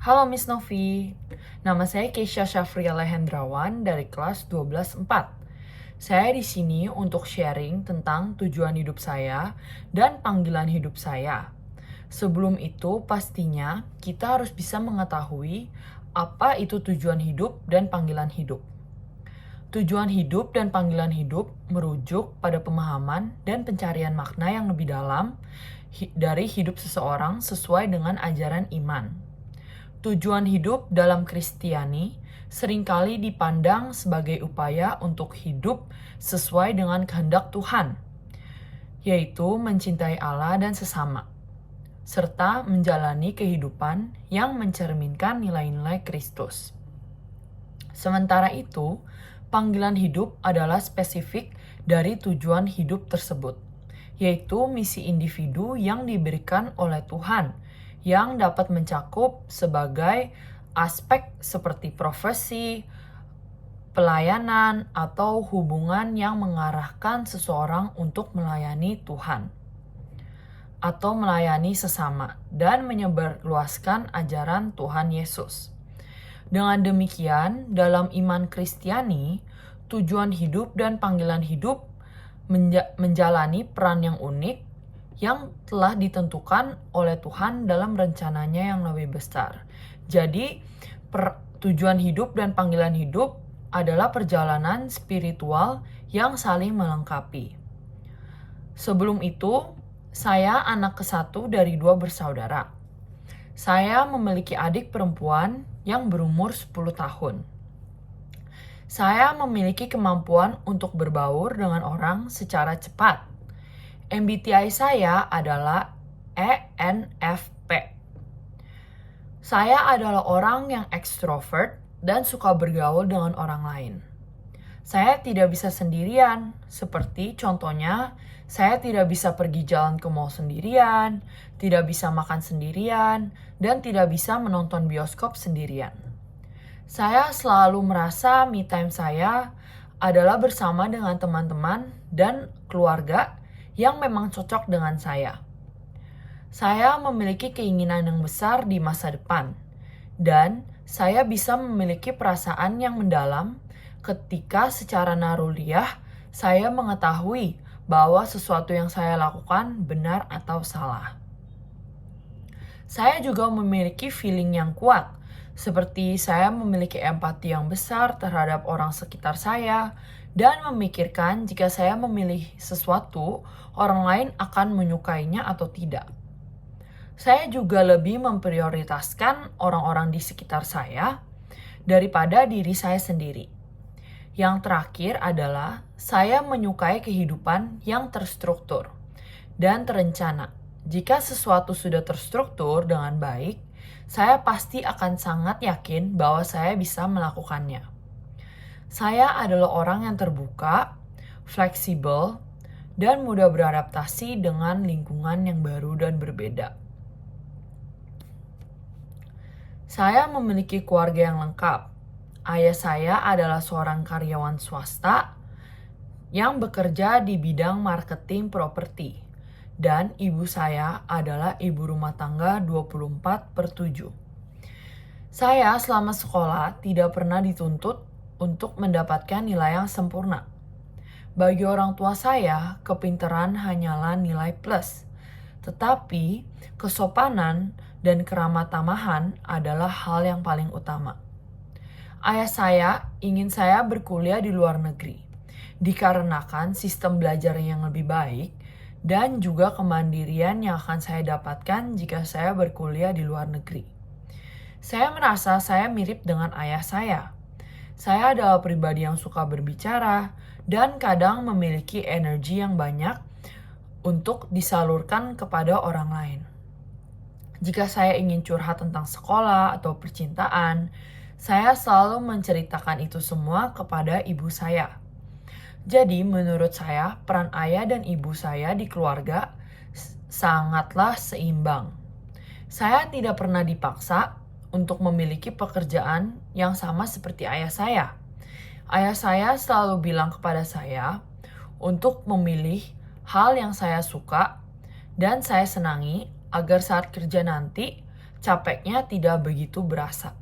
Halo Miss Novi, nama saya Keisha Syafriala Hendrawan dari kelas 12-4. Saya di sini untuk sharing tentang tujuan hidup saya dan panggilan hidup saya. Sebelum itu, pastinya kita harus bisa mengetahui apa itu tujuan hidup dan panggilan hidup. Tujuan hidup dan panggilan hidup merujuk pada pemahaman dan pencarian makna yang lebih dalam dari hidup seseorang sesuai dengan ajaran iman. Tujuan hidup dalam Kristiani seringkali dipandang sebagai upaya untuk hidup sesuai dengan kehendak Tuhan, yaitu mencintai Allah dan sesama, serta menjalani kehidupan yang mencerminkan nilai-nilai Kristus. Sementara itu, panggilan hidup adalah spesifik dari tujuan hidup tersebut, yaitu misi individu yang diberikan oleh Tuhan, yang dapat mencakup sebagai aspek seperti profesi, pelayanan, atau hubungan yang mengarahkan seseorang untuk melayani Tuhan atau melayani sesama dan menyebarluaskan ajaran Tuhan Yesus. Dengan demikian, dalam iman Kristiani, tujuan hidup dan panggilan hidup menjalani peran yang unik yang telah ditentukan oleh Tuhan dalam rencananya yang lebih besar. Jadi, tujuan hidup dan panggilan hidup adalah perjalanan spiritual yang saling melengkapi. Sebelum itu, saya anak ke-1 dari 2 bersaudara. Saya memiliki adik perempuan yang berumur 10 tahun. Saya memiliki kemampuan untuk berbaur dengan orang secara cepat. MBTI saya adalah ENFP. Saya adalah orang yang ekstrovert dan suka bergaul dengan orang lain. Saya tidak bisa sendirian, seperti contohnya, saya tidak bisa pergi jalan ke mall sendirian, tidak bisa makan sendirian, dan tidak bisa menonton bioskop sendirian. Saya selalu merasa me time saya adalah bersama dengan teman-teman dan keluarga yang memang cocok dengan saya. Saya memiliki keinginan yang besar di masa depan, dan saya bisa memiliki perasaan yang mendalam ketika secara naluriah saya mengetahui bahwa sesuatu yang saya lakukan benar atau salah. Saya juga memiliki feeling yang kuat, seperti saya memiliki empati yang besar terhadap orang sekitar saya, dan memikirkan jika saya memilih sesuatu, orang lain akan menyukainya atau tidak. Saya juga lebih memprioritaskan orang-orang di sekitar saya daripada diri saya sendiri. Yang terakhir adalah saya menyukai kehidupan yang terstruktur dan terencana. Jika sesuatu sudah terstruktur dengan baik, saya pasti akan sangat yakin bahwa saya bisa melakukannya. Saya adalah orang yang terbuka, fleksibel, dan mudah beradaptasi dengan lingkungan yang baru dan berbeda. Saya memiliki keluarga yang lengkap. Ayah saya adalah seorang karyawan swasta yang bekerja di bidang marketing properti. Dan ibu saya adalah ibu rumah tangga 24/7. Saya selama sekolah tidak pernah dituntut untuk mendapatkan nilai yang sempurna. Bagi orang tua saya, kepintaran hanyalah nilai plus. Tetapi, kesopanan dan keramatamahan adalah hal yang paling utama. Ayah saya ingin saya berkuliah di luar negeri, dikarenakan sistem belajar yang lebih baik dan juga kemandirian yang akan saya dapatkan jika saya berkuliah di luar negeri. Saya merasa saya mirip dengan ayah saya. Saya adalah pribadi yang suka berbicara dan kadang memiliki energi yang banyak untuk disalurkan kepada orang lain. Jika saya ingin curhat tentang sekolah atau percintaan, saya selalu menceritakan itu semua kepada ibu saya. Jadi menurut saya, peran ayah dan ibu saya di keluarga sangatlah seimbang. Saya tidak pernah dipaksa untuk memiliki pekerjaan yang sama seperti ayah saya. Ayah saya selalu bilang kepada saya untuk memilih hal yang saya suka dan saya senangi agar saat kerja nanti capeknya tidak begitu berasa.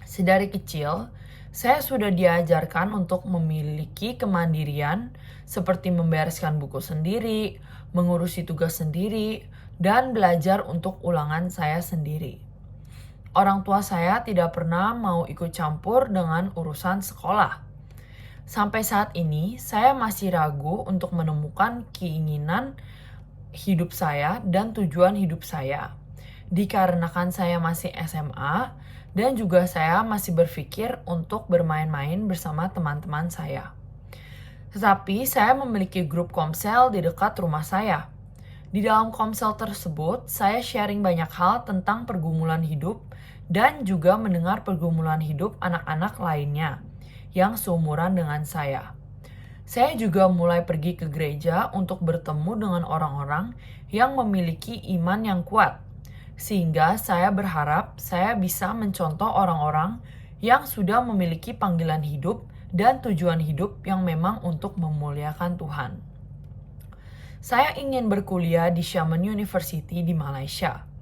Sedari kecil, saya sudah diajarkan untuk memiliki kemandirian seperti membereskan buku sendiri, mengurusi tugas sendiri, dan belajar untuk ulangan saya sendiri. Orang tua saya tidak pernah mau ikut campur dengan urusan sekolah. Sampai saat ini, saya masih ragu untuk menemukan keinginan hidup saya dan tujuan hidup saya. Dikarenakan saya masih SMA dan juga saya masih berpikir untuk bermain-main bersama teman-teman saya. Tetapi saya memiliki grup komsel di dekat rumah saya. Di dalam komsel tersebut, saya sharing banyak hal tentang pergumulan hidup dan juga mendengar pergumulan hidup anak-anak lainnya yang seumuran dengan saya. Saya juga mulai pergi ke gereja untuk bertemu dengan orang-orang yang memiliki iman yang kuat, sehingga saya berharap saya bisa mencontoh orang-orang yang sudah memiliki panggilan hidup dan tujuan hidup yang memang untuk memuliakan Tuhan. Saya ingin berkuliah di Xiamen University di Malaysia.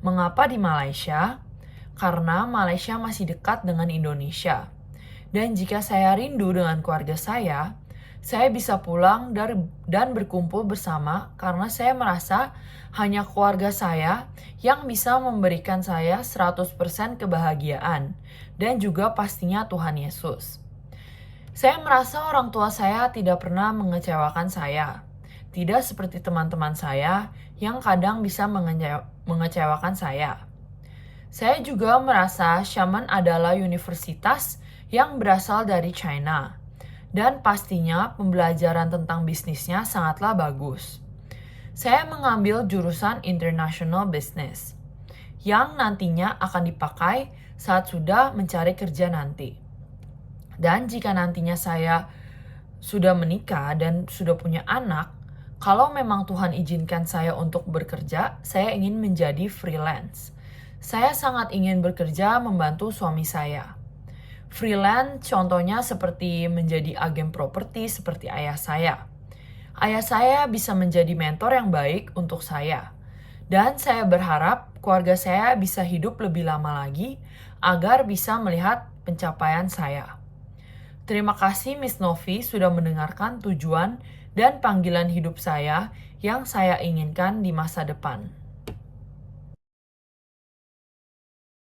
Mengapa di Malaysia? Karena Malaysia masih dekat dengan Indonesia. Dan jika saya rindu dengan keluarga saya bisa pulang dan berkumpul bersama karena saya merasa hanya keluarga saya yang bisa memberikan saya 100% kebahagiaan dan juga pastinya Tuhan Yesus. Saya merasa orang tua saya tidak pernah mengecewakan saya. Tidak seperti teman-teman saya yang kadang bisa mengecewakan saya. Saya juga merasa Xiamen adalah universitas yang berasal dari China. Dan pastinya pembelajaran tentang bisnisnya sangatlah bagus. Saya mengambil jurusan International Business yang nantinya akan dipakai saat sudah mencari kerja nanti. Dan jika nantinya saya sudah menikah dan sudah punya anak, kalau memang Tuhan izinkan saya untuk bekerja, saya ingin menjadi freelance. Saya sangat ingin bekerja membantu suami saya. Freelance contohnya seperti menjadi agen properti seperti ayah saya. Ayah saya bisa menjadi mentor yang baik untuk saya. Dan saya berharap keluarga saya bisa hidup lebih lama lagi agar bisa melihat pencapaian saya. Terima kasih Miss Novi sudah mendengarkan tujuan dan panggilan hidup saya yang saya inginkan di masa depan.